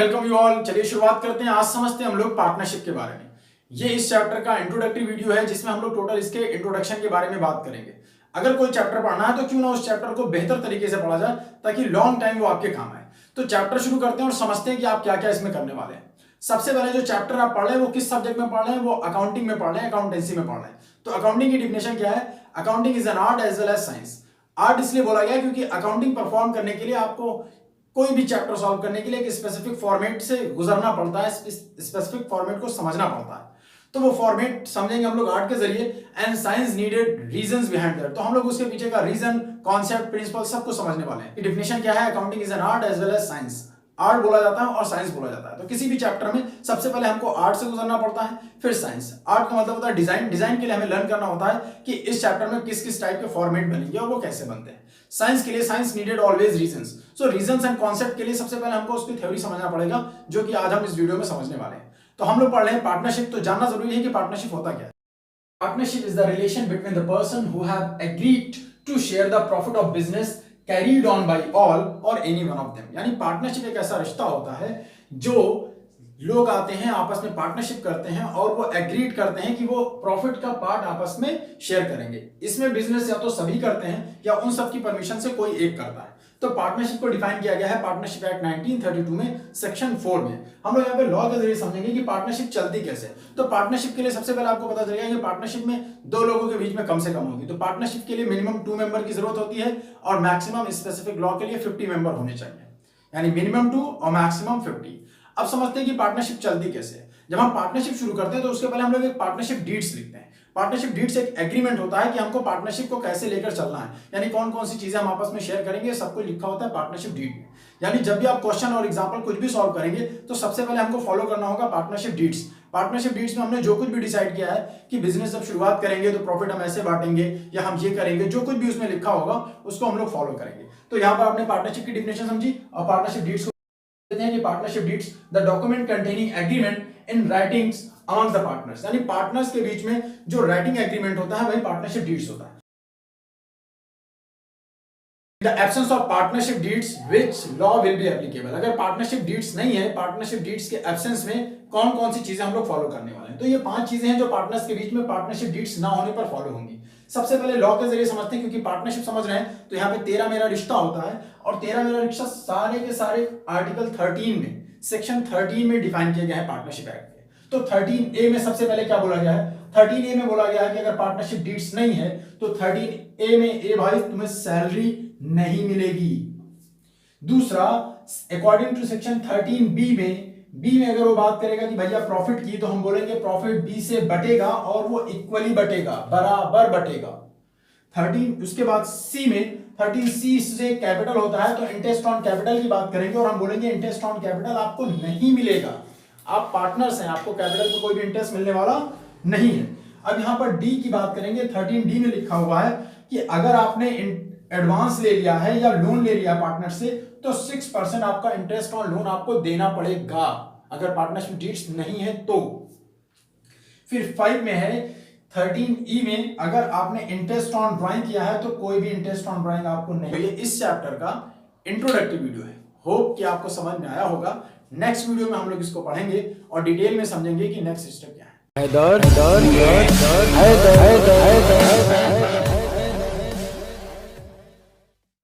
Welcome you all. चलिए शुरुआत करते हैं। आज समझते हैं हम लोग पार्टनरशिप के बारे में। ये इस चैप्टर का इंट्रोडक्टरी वीडियो है जिसमें हम लोग टोटल इसके इंट्रोडक्शन के बारे में बात करेंगे। अगर कोई चैप्टर पढ़ना है तो क्यों ना उस चैप्टर को बेहतर तरीके से पढ़ा जाए ताकि लॉन्ग टाइम वो आपके काम आए। तो चैप्टर शुरू करते हैं और समझते हैं कि आप क्या क्या इसमें करने वाले हैं। सबसे पहले जो चैप्टर आप पढ़ रहे हैं वो किस सब्जेक्ट में पढ़ रहे हैं? वो अकाउंटिंग में पढ़ रहे हैं, अकाउंटेंसी में पढ़ रहे हैं। तो अकाउंटिंग की डिफिनेशन क्या है? Accounting is an art as well as science. Art इसलिए बोला गया क्योंकि अकाउंटिंग परफॉर्म करने के लिए आपको कोई भी चैप्टर सॉल्व करने के लिए एक स्पेसिफिक फॉर्मेट से गुजरना पड़ता है, स्पेसिफिक फॉर्मेट को समझना पड़ता है। तो वो फॉर्मेट समझेंगे हम लोग आर्ट के जरिए। And science needed reasons behind that, तो हम लोग उसके पीछे का रीजन, कॉन्सेप्ट, प्रिंसिपल सब कुछ समझने वाले हैं। डिफिनेशन क्या है? Accounting is an art as well as science. Art बोला जाता है और साइंस बोला जाता है। तो किसी भी चैप्टर में सबसे पहले हमको आर्ट से गुजरना पड़ता है, फिर साइंस। आर्ट का मतलब होता है डिजाइन। डिजाइन के लिए हमें लर्न करना होता है कि इस चैप्टर में किस किस टाइप के फॉर्मेट बनेंगे और वो कैसे बनते हैं। साइंस के लिए science needed always reasons. So reasons and concept के लिए सबसे पहले हमको उसकी थ्योरी समझना पड़ेगा, जो कि आज हम इस वीडियो में समझने वाले हैं। तो हम लोग पढ़ रहे हैं पार्टनरशिप। तो जानना जरूरी है कि पार्टनरशिप होता क्या है। Partnership is the relation between the person who have agreed to share the profit of business carried on by all और एनी वन ऑफ देम। यानी पार्टनरशिप एक ऐसा रिश्ता होता है जो लोग आते हैं, आपस में पार्टनरशिप करते हैं और वो एग्रीड करते हैं कि वो प्रॉफिट का पार्ट आपस में शेयर करेंगे। इसमें बिजनेस या तो सभी करते हैं या उन सब की परमिशन से कोई एक करता है। तो पार्टनरशिप को डिफाइन किया गया है पार्टनरशिप एक्ट 1932 में सेक्शन 4 में। हम लोग यहाँ पे लॉ के जरिए समझेंगे कि पार्टनरशिप चलती कैसे। तो पार्टनरशिप के लिए सबसे पहले आपको पता चलेगा कि पार्टनरशिप में दो लोगों के बीच में कम से कम होगी। तो पार्टनरशिप के लिए मिनिमम 2 मेंबर की जरूरत होती है और मैक्सिमम स्पेसिफिक लॉ के लिए 50 मेंबर होने चाहिए, यानी मिनिमम 2 और मैक्सिमम 50। अब समझते हैं कि पार्टनरशिप चलती कैसे है। जब हम पार्टनरशिप शुरू करते हैं तो उसके पहले हम लोग एक पार्टनरशिप डीड्स लिखते हैं। पार्टनरशिप डीड्स एक एग्रीमेंट होता है कि हमको पार्टनरशिप को कैसे लेकर चलना है, यानी कौन कौन सी चीजें हम आपस में शेयर करेंगे, सब कुछ लिखा होता है पार्टनरशिप डीड में। यानी जब भी आप क्वेश्चन और एग्जांपल कुछ भी सॉल्व करेंगे तो सबसे पहले हमको फॉलो करना होगा पार्टनरशिप डीड्स। पार्टनरशिप डीड्स में हमने जो कुछ भी डिसाइड किया है कि बिजनेस जब शुरुआत करेंगे तो प्रॉफिट हम ऐसे बांटेंगे या हम ये करेंगे, जो कुछ भी उसमें लिखा होगा उसको हम लोग फॉलो करेंगे। तो यहाँ पर आपने पार्टनरशिप की डिफिनेशन समझी और partnership deeds partnership deeds the document containing agreement in writings among the partners. यानी पार्टनर्स के बीच में जो राइटिंग एग्रीमेंट होता है वही पार्टनरशिप डीड्स होता है। The absence of partnership deeds which law will be applicable. अगर पार्टनरशिप डीड्स नहीं है, पार्टनरशिप डीड्स के एब्सेंस में कौन कौन सी चीजें हम लोग फॉलो करने वाले हैं। तो ये 5 चीजें हैं जो पार्टनर्स के बीच में पार्टनरशिप डीड्स ना होने पर फॉलो होंगी। सबसे पहले लॉ के जरिए समझते हैं, क्योंकि पार्टनरशिप समझ रहे हैं तो यहाँ पे तेरा मेरा रिश्ता होता है और तेरा मेरा रिश्ता सारे के सारे आर्टिकल 13 में, सेक्शन 13 में डिफाइन किए गए हैं पार्टनरशिप एक्ट में। तो 13A में सबसे पहले क्या बोला गया है? 13A में बोला गया है कि अगर पार्टनरशिप डीड्स नहीं है तो 13A में ए भाई तुम्हें सैलरी नहीं मिलेगी। दूसरा, अकॉर्डिंग टू सेक्शन 13B में, बी में अगर वो बात करेगा कि भैया प्रॉफिट की, तो हम बोलेंगे प्रॉफिट बी से बटेगा और वो इक्वली बटेगा, बराबर बटेगा। 13 उसके बाद सी में, 13C से कैपिटल होता है तो इंटरेस्ट ऑन कैपिटल की बात करेंगे और हम बोलेंगे इंटरेस्ट ऑन कैपिटल आपको नहीं मिलेगा। आप पार्टनर्स हैं, आपको कैपिटल पे कोई भी इंटरेस्ट मिलने वाला नहीं है। अब यहां पर डी की बात करेंगे। 13D में लिखा हुआ है कि अगर आपने एडवांस ले लिया है या लोन ले लिया पार्टनर से तो 6% आपका इंटरेस्ट ऑन लोन आपको देना पड़ेगा, अगर पार्टनरशिप डीड्स नहीं है तो। फिर 5 में है 13E में, अगर आपने इंटरेस्ट ऑन ड्राइंग किया है तो कोई भी इंटरेस्ट ऑन ड्राइंग आपको नहीं। तो ये इस चैप्टर का इंट्रोडक्टरी वीडियो है। होप कि आपको समझ में आया होगा। नेक्स्ट वीडियो में हम लोग इसको पढ़ेंगे और डिटेल में समझेंगे कि नेक्स्ट स्टेप क्या है।